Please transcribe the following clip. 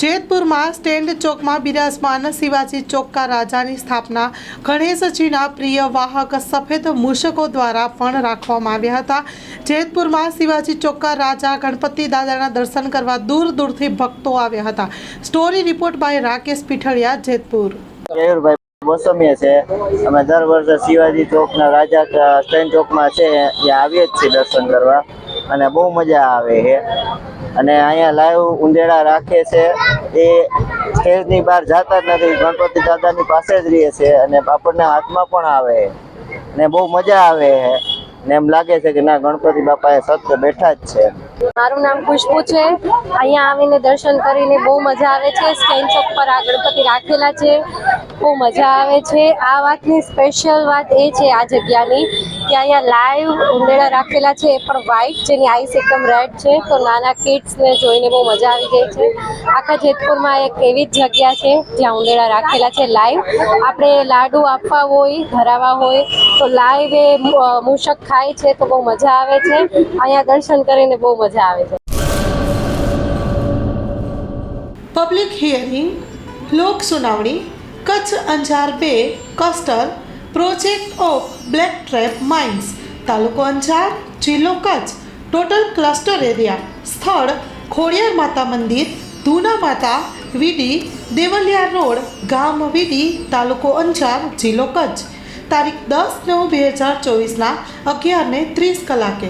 જેતપુરમાં stand ચોકમાં બિરાજમાન શિવાજી ચોક્કા રાજાની સ્થાપના ગણેશજીના પ્રિય વાહક સફેદ મૂષકો દ્વારા પણ રાખવામાં આવ્યા હતા। જેતપુરમાં શિવાજી ચોક્કા રાજા ગણપતિ દાદાના દર્શન કરવા દૂર દૂરથી ભક્તો આવ્યા હતા। Story report by Rakesh Pithadiya, Jetpur. મોસમીય છે। અમે દર વર્ષે શિવાજી ચોકના રાજા સ્ટેન્ડ ચોકમાં છે ત્યાં આવીએ જ છીએ દર્શન કરવા અને બહુ મજા આવે છે। અને અહીંયા લાઈવ ઉંદેડા રાખે છે, એ સ્ટેજની બહાર જતા જ નથી, ગણપતિ દાદાની પાસે જ રહે છે અને આપણને હાથમાં પણ આવે ને બહુ મજા આવે છે ને એમ લાગે છે કે ના ગણપતિ બાપા એ સત્ય બેઠા જ છે। મારું નામ ખુશ્બુ છે। અહીંયા આવીને દર્શન કરીને બહુ મજા આવે છે। સ્ટેન્ડ ચોક પર આ ગણપતિ રાખેલા છે, બહુ મજા આવે છે। આ વાતની સ્પેશિયલ વાત એ છે આ જગ્યાની કે અહીંયા લાઈવ ઉંદેડા રાખેલા છે, એ પણ વ્હાઈટ, જેની આઈસ એકદમ રેડ છે, તો નાના કિડ્સને જોઈને બહુ મજા આવી જાય છે। આખા જેતપુરમાં એક એવી જ જગ્યા છે જ્યાં ઉંદેડા રાખેલા છે લાઈવ। આપણે લાડુ આપવા હોય, ધરાવવા હોય તો લાઈવ એ મૂષક ખાય છે, તો બહુ મજા આવે છે। અહીંયા દર્શન કરીને બહુ મજા આવે છે। પબ્લિક હિયરિંગ, લોક સુનાવણી, Kutch Anjar 2 cluster project of black trap mines, તાલુકો અંજાર, જિલ્લો કચ્છ। ટોટલ ક્લસ્ટર એરિયા, સ્થળ ખોડિયાર માતા મંદિર, ધૂના માતા, વીડી, દેવલિયા રોડ, ગામ વીડી, તાલુકો અંજાર, જિલ્લો કચ્છ। તારીખ 10/9/2024 11:30 કલાકે।